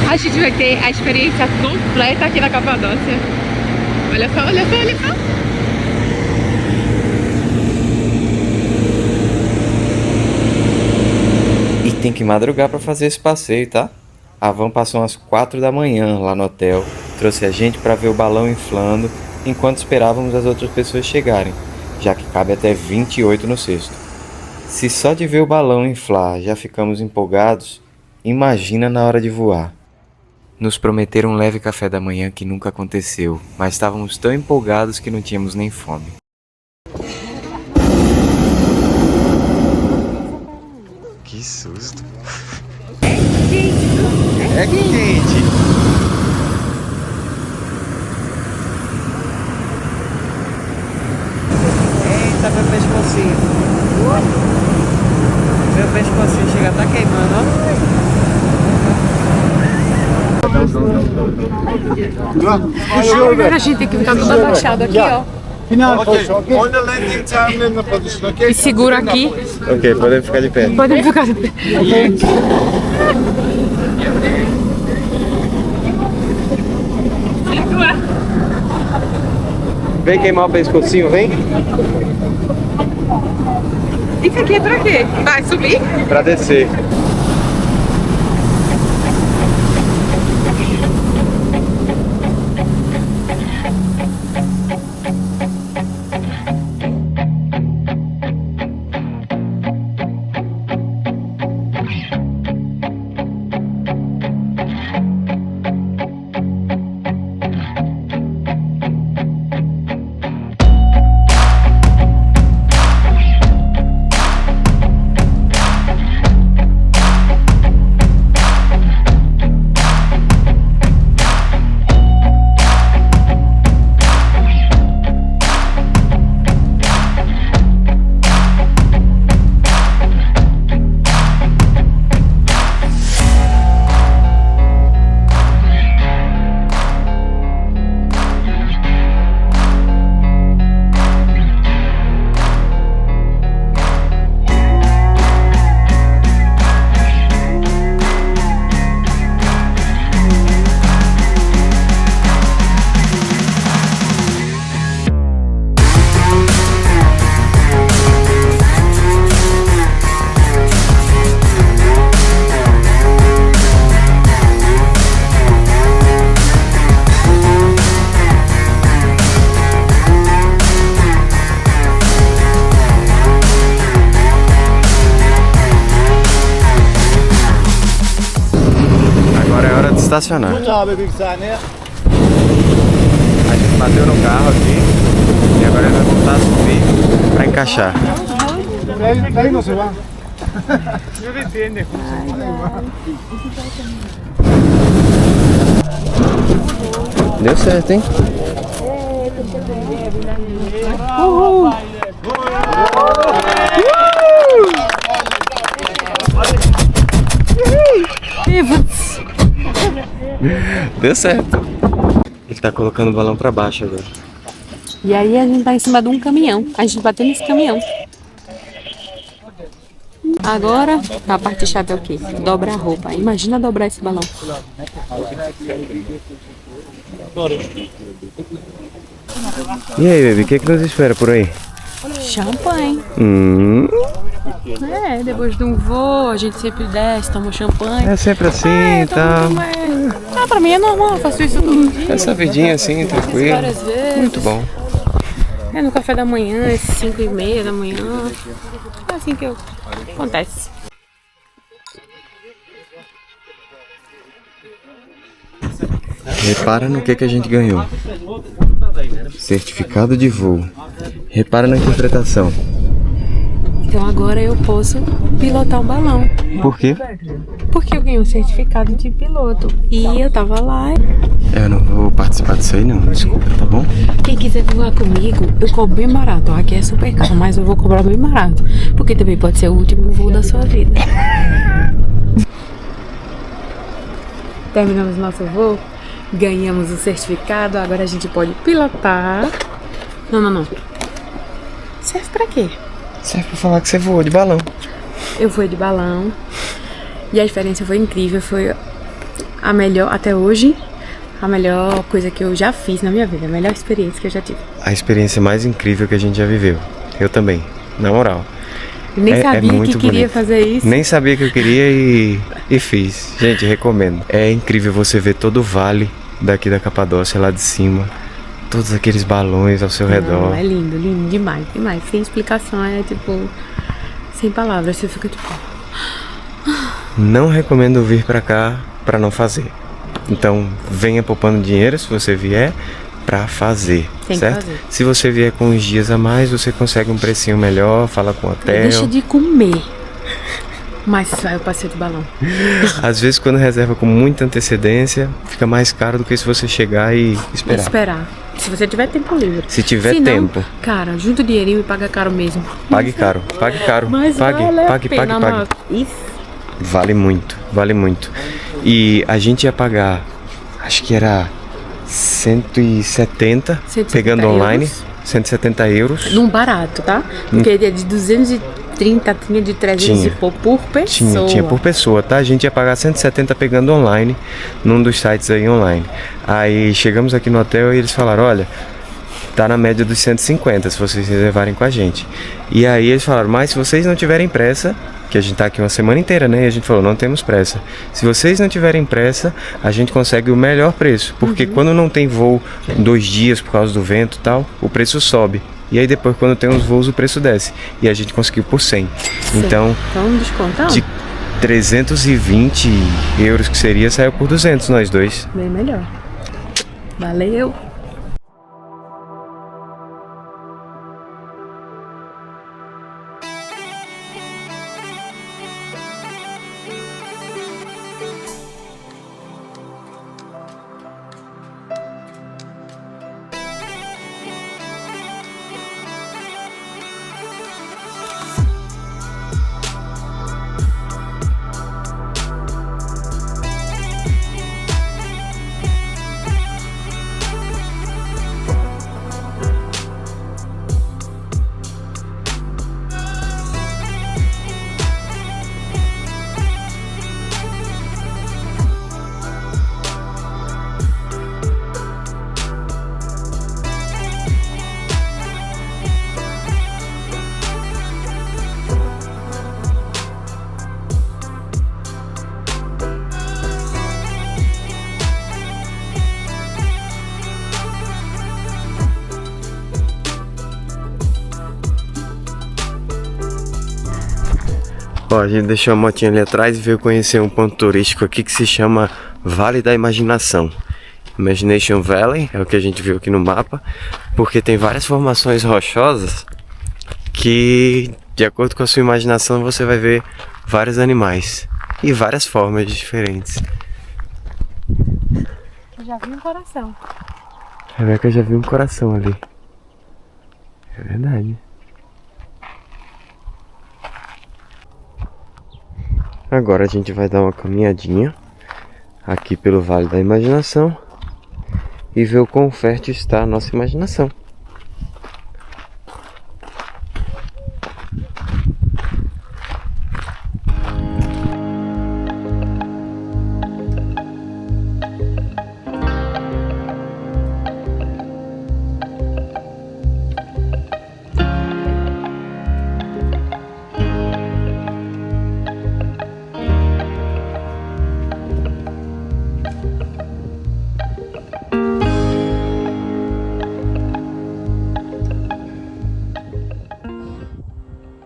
a gente vai ter a experiência completa aqui na Capadócia. Olha só, olha só, olha só. E tem que madrugar para fazer esse passeio, tá? A van passou umas 4 da manhã lá no hotel, trouxe a gente para ver o balão inflando enquanto esperávamos as outras pessoas chegarem, já que cabe até 28 no cesto. Se só de ver o balão inflar já ficamos empolgados, imagina na hora de voar. Nos prometeram um leve café da manhã que nunca aconteceu, mas estávamos tão empolgados que não tínhamos nem fome. Que susto! É quente! Eita, meu pescocinho. Meu pescocinho chega a tá queimando, A gente tem que ficar tudo abaixado aqui, ó. E segura aqui. Ok, podemos ficar de pé. Podemos ficar de pé. Segura. Vem queimar o pescocinho, vem? Isso aqui é pra quê? Vai subir? Pra descer. Estacionar. A gente bateu no carro aqui e agora ele vai voltar a subir para encaixar. Ahí no se va. Deu certo, hein? Deu certo. Ele tá colocando o balão pra baixo agora. E aí a gente tá em cima de um caminhão. A gente bateu nesse caminhão. Agora, a parte chave é o quê? Dobra a roupa. Imagina dobrar esse balão. E aí, baby, o que nos espera por aí? Champanhe. É, depois de um voo, a gente sempre desce, toma champanhe. É sempre assim e tal. Ah, pra mim é normal, eu faço isso todo dia. Essa vidinha assim, tranquilo. Várias vezes. Muito bom. É no café da manhã, 5h30 da manhã. É assim que acontece. Repara no que a gente ganhou. Certificado de voo. Repara na interpretação. Então agora eu posso pilotar um balão. Por quê? Porque eu ganhei um certificado de piloto. E eu tava lá. Eu não vou participar disso aí não, desculpa, tá bom? Quem quiser voar comigo, eu cobro bem barato. Aqui é super caro, mas eu vou cobrar bem barato. Porque também pode ser o último voo da sua vida. Terminamos nosso voo. Ganhamos o certificado. Agora a gente pode pilotar. Não. Serve pra quê? Serve pra falar que você voou de balão. Eu fui de balão. E a experiência foi incrível. Foi a melhor, até hoje, a melhor coisa que eu já fiz na minha vida. A melhor experiência que eu já tive. A experiência mais incrível que a gente já viveu. Eu também, na moral. Nem sabia muito que queria bonito. fazer isso. Nem sabia que eu queria e fiz. Gente, recomendo. É incrível você ver todo o vale daqui da Capadócia, lá de cima. Todos aqueles balões ao seu redor. Não, é lindo, lindo demais, demais. Sem explicação, é tipo... Sem palavras, você fica tipo... Não recomendo vir pra cá pra não fazer. Então, venha poupando dinheiro se você vier pra fazer, Tem que certo? fazer. Se você vier com uns dias a mais, você consegue um precinho melhor, fala com o hotel. Deixa de comer. Mas vai o passeio de balão. Às vezes, quando reserva com muita antecedência, fica mais caro do que se você chegar e esperar. Se você tiver tempo livre. Se tiver Se não, tempo. Cara, junta o dinheirinho e paga caro mesmo. Pague caro, pague caro. Mas Pague, vale a pague, pena, pague, não. pague. Isso. Vale muito, vale muito. E a gente ia pagar, acho que era 170, 170 pegando euros. online, 170 euros. Num barato, tá? Porque ele é de 230, tinha de 300 Tinha. e pouco por pessoa. Tinha por pessoa, tá? A gente ia pagar 170 pegando online, num dos sites aí online. Aí chegamos aqui no hotel e eles falaram, olha, tá na média dos 150 se vocês reservarem com a gente. E aí eles falaram, mas se vocês não tiverem pressa, que a gente tá aqui uma semana inteira, né? E a gente falou, não temos pressa. Se vocês não tiverem pressa, a gente consegue o melhor preço. Porque quando não tem voo 2 dias por causa do vento e tal, o preço sobe. E aí depois, quando tem os voos, o preço desce. E a gente conseguiu por 100. Então, um descontão? de 320 euros que seria, saiu por 200 nós dois. Bem melhor. Valeu. Ó, a gente deixou a motinha ali atrás e veio conhecer um ponto turístico aqui que se chama Vale da Imaginação. Imagination Valley, é o que a gente viu aqui no mapa, porque tem várias formações rochosas que, de acordo com a sua imaginação, você vai ver vários animais e várias formas diferentes. Eu já vi um coração. A Rebeca já viu um coração ali. É verdade. Agora a gente vai dar uma caminhadinha aqui pelo Vale da Imaginação e ver o quão fértil está a nossa imaginação.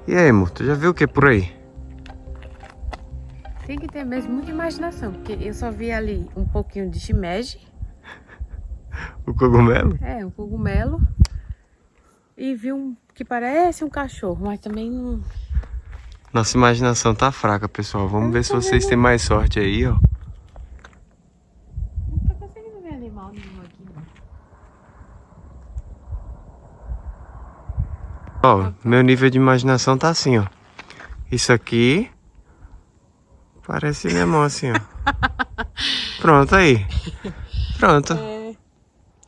E aí, amor, tu já viu o que por aí? Tem que ter mesmo muita imaginação, porque eu só vi ali um pouquinho de shimeji, O cogumelo? um cogumelo, e vi um que parece um cachorro, mas também não... Nossa imaginação tá fraca, pessoal. Vamos ver se vocês têm mais sorte aí, ó. Não tô conseguindo ver animal nenhum aqui, não. Ó, meu nível de imaginação tá assim, ó. Isso aqui parece minha mão assim, ó. Pronto, aí. Pronto.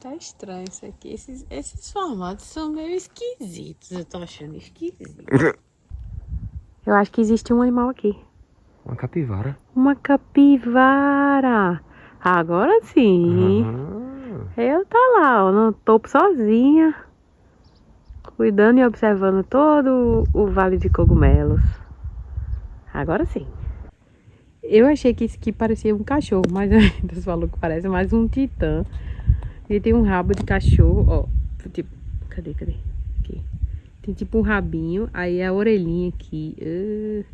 Tá estranho isso aqui. Esses formatos são meio esquisitos. Eu tô achando esquisito. Eu acho que existe um animal aqui. Uma capivara. Uma capivara. Agora sim. Eu tá lá, ó, no topo sozinha. Cuidando e observando todo o vale de cogumelos. Agora sim. Eu achei que isso aqui parecia um cachorro, mas Deus falou que parece mais um titã. Ele tem um rabo de cachorro, ó. Tipo, cadê? Aqui. Tem tipo um rabinho, aí a orelhinha aqui.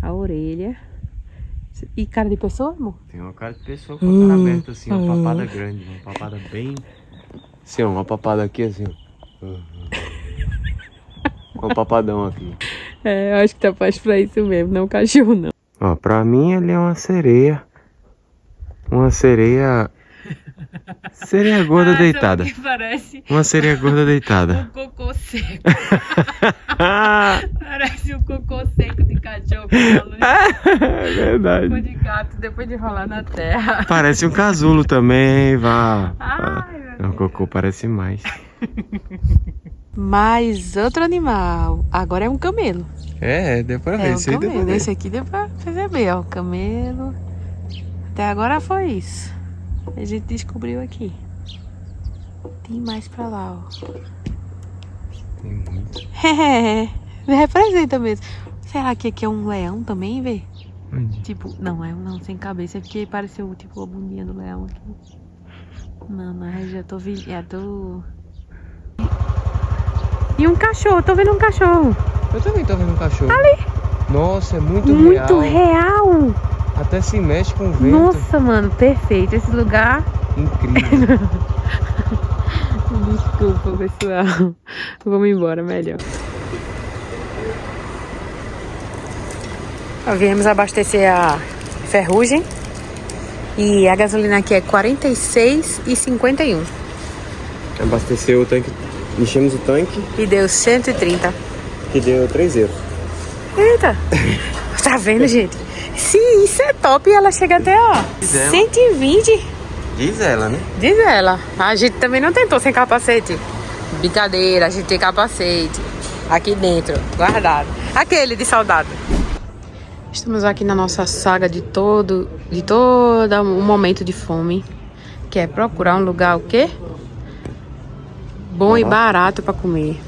A orelha. E cara de pessoa, amor? Tem uma cara de pessoa com a cara aberta assim, uma papada grande, uma papada bem... Assim, ó, uma papada aqui assim, ó. Um papadão aqui. É, eu acho que tá mais pra isso mesmo, não cachorro não. Ó, pra mim ele é uma sereia. Uma sereia... Sereia gorda deitada. Que parece Uma sereia gorda deitada. um cocô seco. Parece um cocô seco de cachorro. É verdade. Cocô de gato depois de rolar na terra. Parece um casulo também, vá. Ai, meu O cocô parece mais. Mais outro animal. Agora é um camelo. Deu pra É um camelo. Esse aqui deu pra perceber, ó. Camelo. Até agora foi isso. A gente descobriu aqui. Tem mais pra lá, ó. Tem muito. Representa mesmo. Será que aqui é um leão também, vê? Onde? Tipo, não, é um não sem cabeça. É porque pareceu tipo a bundinha do leão aqui. Não, já tô vendo. E um cachorro, tô vendo um cachorro. Eu também tô vendo um cachorro. Ali. Nossa, é muito real. Até se mexe com o vento. Nossa, mano, perfeito. Esse lugar. Incrível. Desculpa, pessoal. Vamos embora, melhor. Viemos abastecer a ferrugem. E a gasolina aqui é 46,51. Abasteceu o tanque. Enchemos o tanque. E deu 130. Que deu 3 euros. Eita! Tá vendo, gente? Sim, isso é top. E ela chega até, ó, 120. Diz ela, né? Diz ela. A gente também não tentou sem capacete. Brincadeira, a gente tem capacete. Aqui dentro, guardado. Aquele de soldado. Estamos aqui na nossa saga de todo um momento de fome. Que é procurar um lugar o quê? Bom e barato pra comer.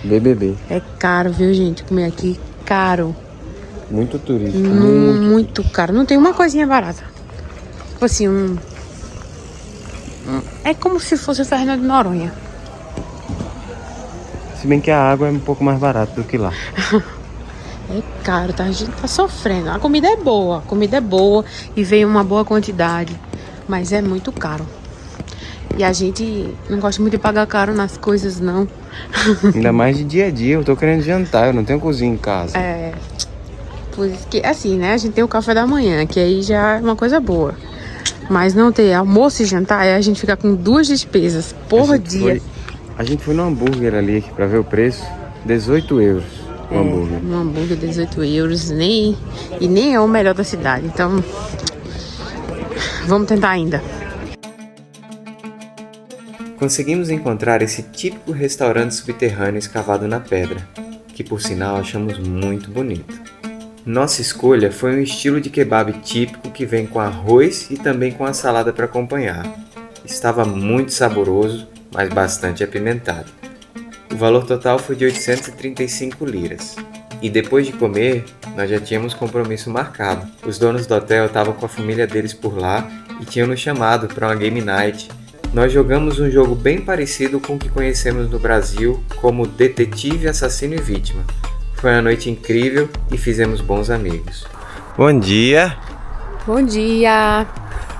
BBB. É caro, viu, gente? Comer aqui, caro. Muito turístico. Muito caro. Não tem uma coisinha barata. Tipo assim, é como se fosse o Fernando de Noronha. Se bem que a água é um pouco mais barata do que lá. É caro, tá? A gente tá sofrendo. A comida é boa e vem uma boa quantidade. Mas é muito caro. E a gente não gosta muito de pagar caro nas coisas, não. Ainda mais de dia a dia. Eu tô querendo jantar, eu não tenho cozinha em casa. É. Por isso que, assim, né? A gente tem o café da manhã, que aí já é uma coisa boa. Mas não ter almoço e jantar, aí a gente fica com 2 despesas por dia. A gente foi no hambúrguer ali aqui pra ver o preço. 18 euros o hambúrguer. Um hambúrguer 18 euros, nem é o melhor da cidade. Então, vamos tentar ainda. Conseguimos encontrar esse típico restaurante subterrâneo escavado na pedra, que por sinal achamos muito bonito. Nossa escolha foi um estilo de kebab típico que vem com arroz e também com a salada para acompanhar. Estava muito saboroso, mas bastante apimentado. O valor total foi de 835 liras. E depois de comer, nós já tínhamos compromisso marcado. Os donos do hotel estavam com a família deles por lá e tinham nos chamado para uma game night. Nós jogamos um jogo bem parecido com o que conhecemos no Brasil como Detetive, Assassino e Vítima. Foi uma noite incrível e fizemos bons amigos. Bom dia! Bom dia!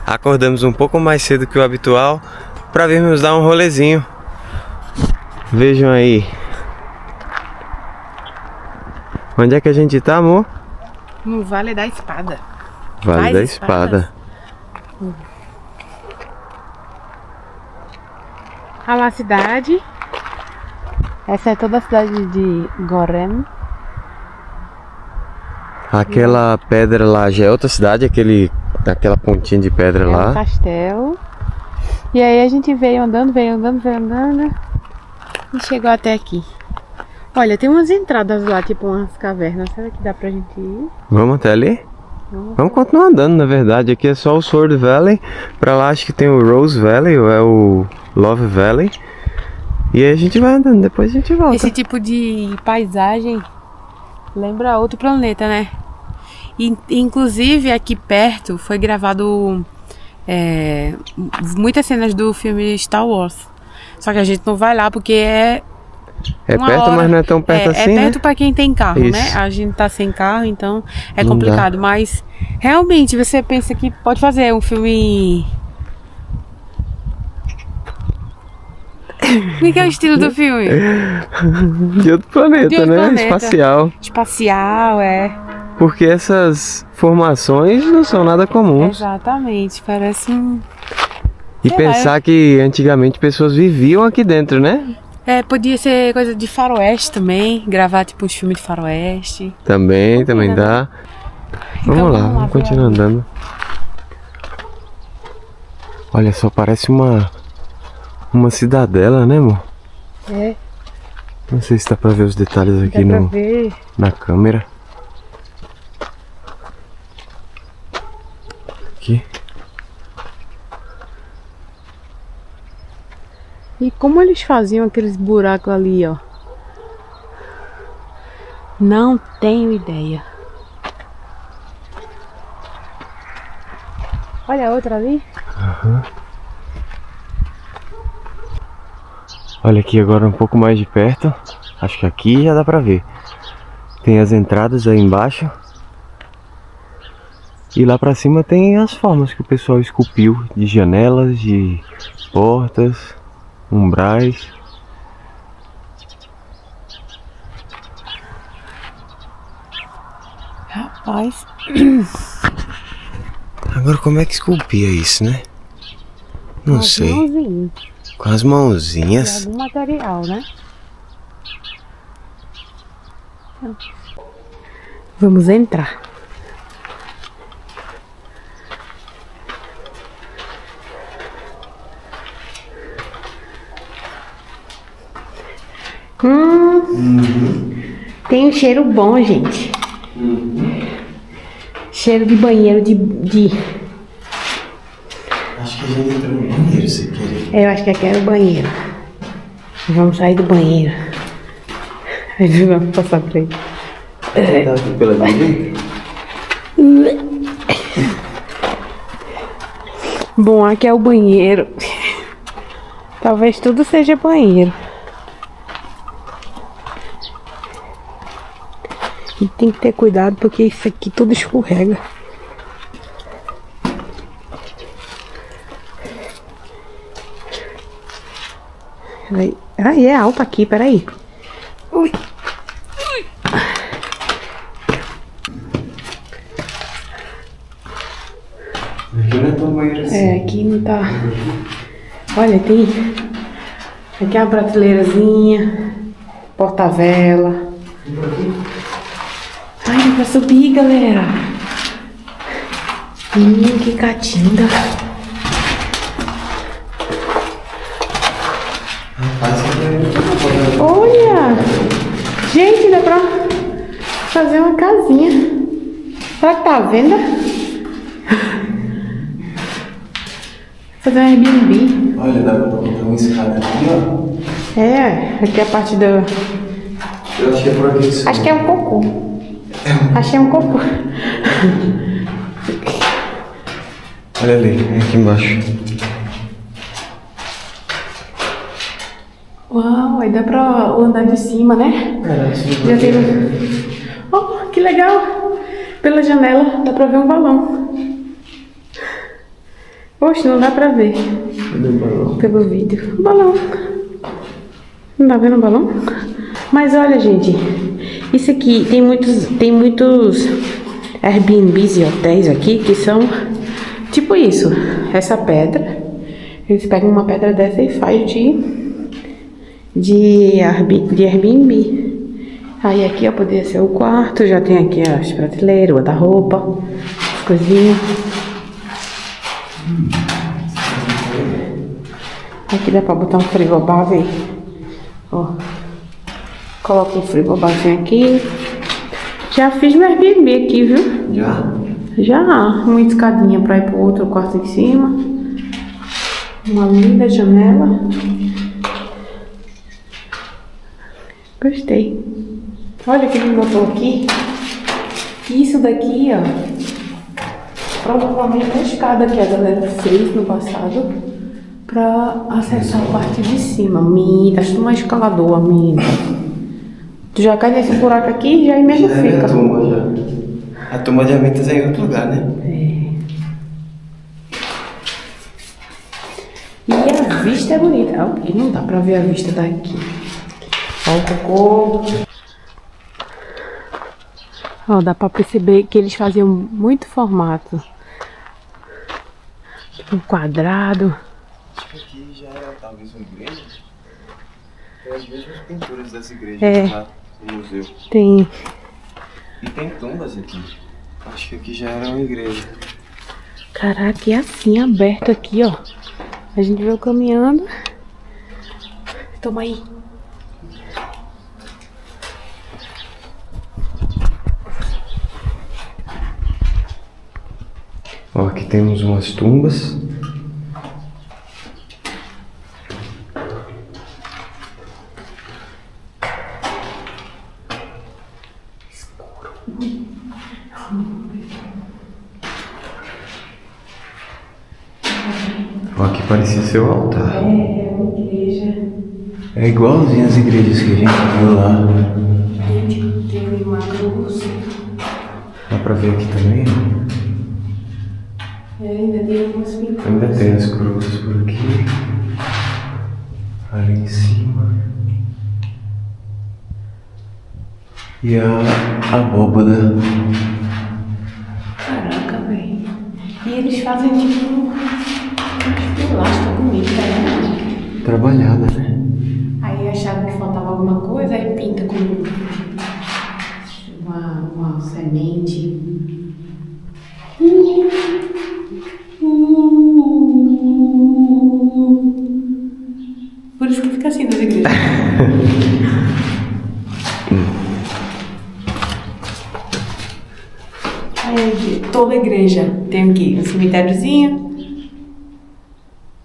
Acordamos um pouco mais cedo que o habitual para virmos dar um rolezinho. Vejam aí. Onde é que a gente tá, amor? No Vale da Espada. Vale da Espada. Olha lá a cidade. Essa é toda a cidade de Gorem. Aquela pedra lá já é outra cidade, aquela pontinha de pedra É lá. um castelo. E aí a gente veio andando e chegou até aqui. Olha, tem umas entradas lá, tipo umas cavernas. Será que dá pra gente ir? Vamos até ali? Vamos continuar andando, na verdade. Aqui é só o Sword Valley. Pra lá acho que tem o Rose Valley, ou é o Love Valley. E aí a gente vai andando, depois a gente volta. Esse tipo de paisagem lembra outro planeta, né? Inclusive aqui perto foi gravado muitas cenas do filme Star Wars. Só que a gente não vai lá porque é perto, mas não é tão perto assim, é perto, né? Pra quem tem carro, Isso. né? A gente tá sem carro, então é Não complicado. dá. Mas realmente você pensa que pode fazer um filme. O que é o estilo do filme? De outro planeta, De outro né? planeta. Espacial. Espacial, é. Porque essas formações não são nada comuns. Exatamente, parece um. E Sei lá, pensar que antigamente pessoas viviam aqui dentro, né? Podia ser coisa de faroeste também, gravar tipo uns filmes de faroeste. Também dá. Então, Vamos lá, vamos lá, vamos continuar andando. Olha só, parece uma cidadela, né, amor? É, Não sei se dá pra ver os detalhes aqui dá pra ver. na câmera. Aqui. E como eles faziam aqueles buracos ali, ó? Não tenho ideia. Olha a outra ali. Olha aqui agora um pouco mais de perto. Acho que aqui já dá pra ver. Tem as entradas aí embaixo. E lá pra cima tem as formas que o pessoal esculpiu de janelas, de portas, umbrais. Rapaz. Agora como é que esculpia isso, né? Não sei. Mãozinho, Com as de mãozinhas. algum material, né? Vamos entrar. Tem um cheiro bom, gente. Cheiro de banheiro de... Acho que a gente entrou no banheiro, se querer. Eu acho que aqui era o banheiro. Vamos sair do banheiro. Vamos passar por aí. Tá aqui pela direita? Bom, aqui é o banheiro. Talvez tudo seja banheiro. E tem que ter cuidado porque isso aqui tudo escorrega. Peraí. Ah, é alto aqui, peraí. Ui. Aqui não é tão banheiro assim. É, aqui não tá. Olha, tem. Aqui é uma prateleirazinha. Porta-vela. Ai, dá pra subir, galera. Que catinga. Olha! Gente, dá pra fazer uma casinha. Será que tá à venda? Fazer um Airbnb. Olha, dá pra botar uma escada aqui, ó. É, aqui é a parte do... Eu acho que é por aqui isso. Acho que é um cocô. Achei um cocô. Olha ali, aqui embaixo. Uau, aí dá pra andar de cima, né? Já tem... Oh, que legal! Pela janela dá pra ver um balão. Oxe, não dá pra ver. Pelo vídeo. Um balão. Não tá vendo o balão? Mas olha, gente. Isso aqui, tem muitos Airbnbs e hotéis aqui que são tipo isso. Essa pedra. Eles pegam uma pedra dessa e fazem de Airbnb. Aí aqui, ó, poderia ser o quarto. Já tem aqui as prateleiras, guarda-roupa, as coisinhas. Aqui dá pra botar um frigobar, velho. Ó. Coloca um frigobarzinho aqui. Já fiz meu Airbnb aqui, viu? Já? Já uma escadinha para ir pro outro quarto em cima. Uma linda janela. Gostei. Olha o que ele botou aqui. Isso daqui, ó, provavelmente a escada que a galera fez no passado pra acessar a parte de cima. Mina, acho uma escaladora, mina. Tu já cai nesse buraco aqui e já emenda fica. A tumba já. A tumba de Amitas é em outro lugar, né? É. E a vista é bonita. Ó, e não dá pra ver a vista daqui. Ó o cocô. Ó, dá pra perceber que eles faziam muito formato. Tipo um quadrado. Acho que aqui já era talvez uma igreja. Tem as mesmas pinturas das igrejas lá no museu. Tem. E tem tumbas aqui. Acho que aqui já era uma igreja. Caraca, e assim, aberto aqui, ó. A gente veio caminhando. Toma aí. Ó, aqui temos umas tumbas. Ó, aqui parecia ser o altar. É uma igreja. É igualzinho as igrejas que a gente viu lá. Tem uma cruz. Dá pra ver aqui também? Ainda tem algumas pinturas. Ainda tem as cruzes por aqui. Ali em cima. E a abóbada. Caraca, velho. E eles fazem tipo um plástico bonito, né? Trabalhada, né? Aí acharam que faltava alguma coisa, aí pinta com uma semente. Por isso que fica assim nas igrejas. Aí, toda igreja tem aqui um cemitériozinho.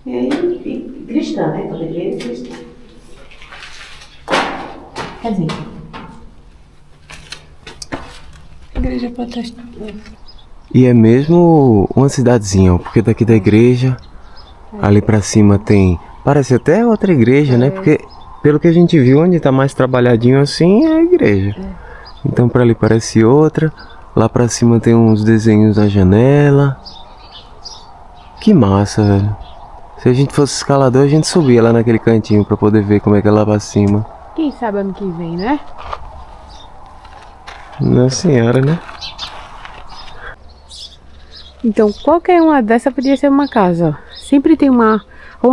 E aí, cristã, né? Toda igreja é cristã. Quer dizer, igreja protestante. E é mesmo uma cidadezinha, ó, porque daqui da igreja, ali pra cima tem... Parece até outra igreja, né? Porque pelo que a gente viu, onde tá mais trabalhadinho assim é a igreja. Então pra ali parece outra. Lá pra cima tem uns desenhos na janela. Que massa, velho. Se a gente fosse escalador, a gente subia lá naquele cantinho pra poder ver como é que é lá pra cima. Quem sabe ano que vem, né? Nossa senhora, né? Então, qualquer uma dessa podia ser uma casa, ó. Sempre tem uma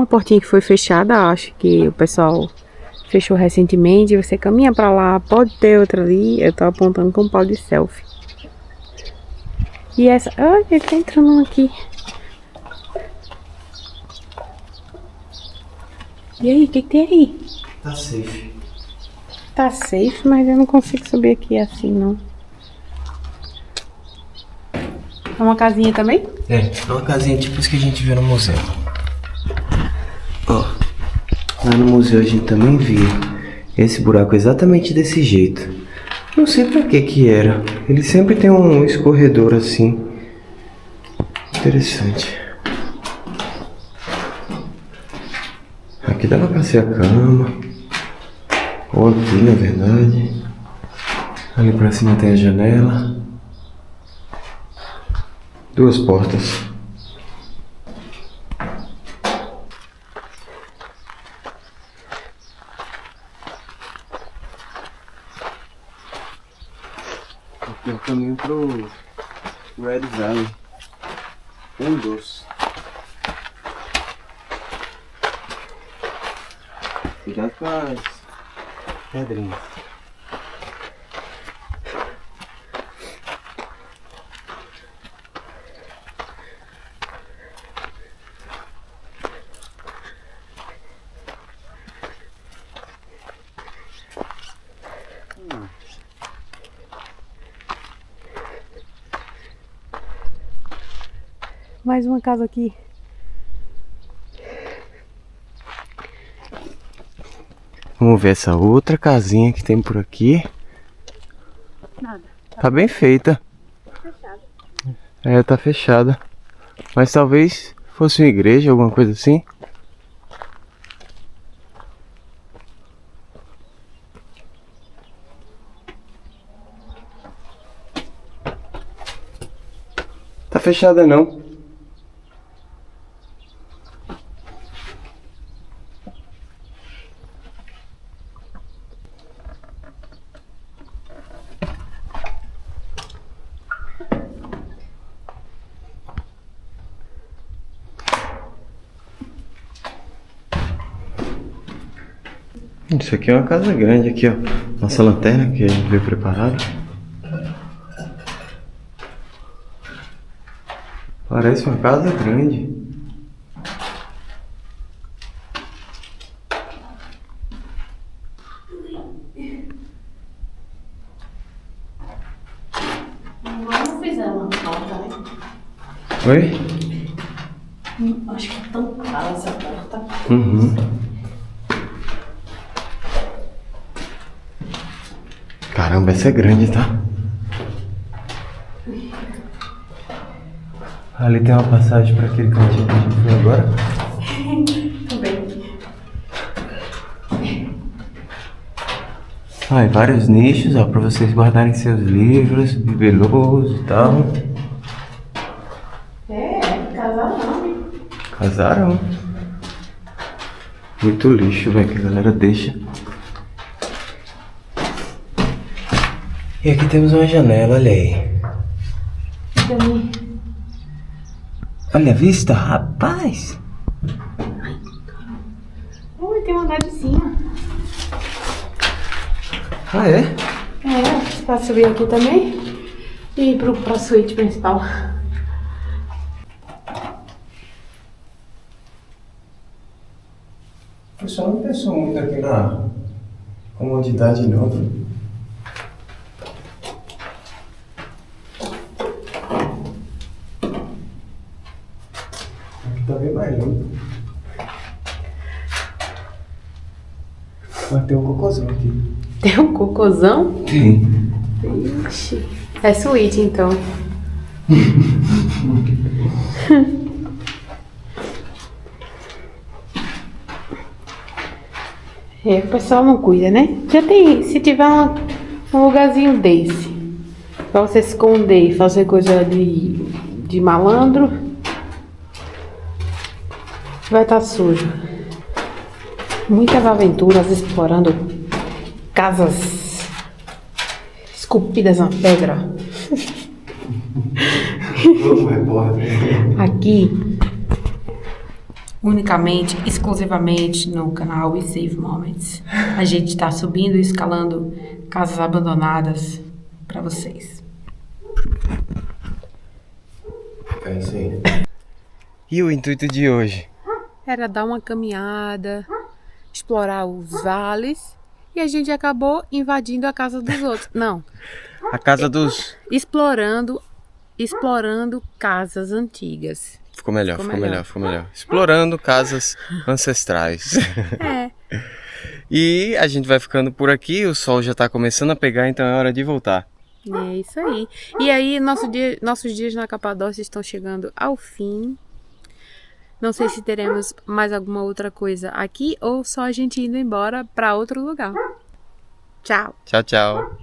portinha que foi fechada, acho que o pessoal fechou recentemente. Você caminha pra lá, pode ter outra ali. Eu tô apontando com um pau de selfie. E essa... Olha, ele tá entrando aqui. E aí, o que tem aí? Tá safe. Tá safe, mas eu não consigo subir aqui assim, não. É uma casinha também? É uma casinha tipo as que a gente viu no museu. Ó, lá no museu a gente também viu esse buraco exatamente desse jeito. Não sei pra que era. Ele sempre tem um escorredor assim. Interessante. Aqui dava pra ser a cama. Ou aqui, na verdade. Ali pra cima tem a janela. Duas portas. Aqui é o caminho pro Red Valley. Um dos. Cuidado com as pedrinhas. Mais uma casa aqui. Vamos ver essa outra casinha que tem por aqui. Nada. Tá bem feita. Fechada. É, tá fechada. Mas talvez fosse uma igreja, alguma coisa assim. Tá fechada não. Isso aqui é uma casa grande aqui, ó. Nossa lanterna que a gente veio preparada. Parece uma casa grande. Não fizeram uma porta, né? Oi? Acho que é tão cara essa porta. Uhum. Caramba, essa é grande, tá? Ali tem uma passagem para aquele cantinho que a gente foi agora. Também. Ah, e vários nichos, ó, para vocês guardarem seus livros, bibelôs e tal. Casaram. Casaram. Muito lixo, velho, que a galera deixa. E aqui temos uma janela, olha aí. Olha a vista, rapaz. Ui, tem uma gradezinha. Ah, é? É, pra subir aqui também. E ir pra suíte principal. O pessoal não pensou muito aqui na comodidade, não. Aqui tá bem mais limpo. Mas tem um cocôzão aqui. Tem um cocôzão? Tem. Ixi. É suíte, então. É, o pessoal não cuida, né? Já tem, se tiver um lugarzinho desse, pra você se esconder e fazer coisa de malandro, vai estar sujo. Muitas aventuras explorando casas esculpidas na pedra. Aqui, unicamente, exclusivamente no canal We Save Moments. A gente está subindo e escalando casas abandonadas para vocês. É isso aí. E o intuito de hoje? Era dar uma caminhada, explorar os vales, e a gente acabou invadindo a casa dos outros. Não, A casa dos... explorando casas antigas. Ficou melhor. Explorando casas ancestrais. É. E a gente vai ficando por aqui, o sol já tá começando a pegar, então é hora de voltar. É isso aí. E aí, nossos dias na Capadócia estão chegando ao fim. Não sei se teremos mais alguma outra coisa aqui ou só a gente indo embora para outro lugar. Tchau. Tchau, tchau.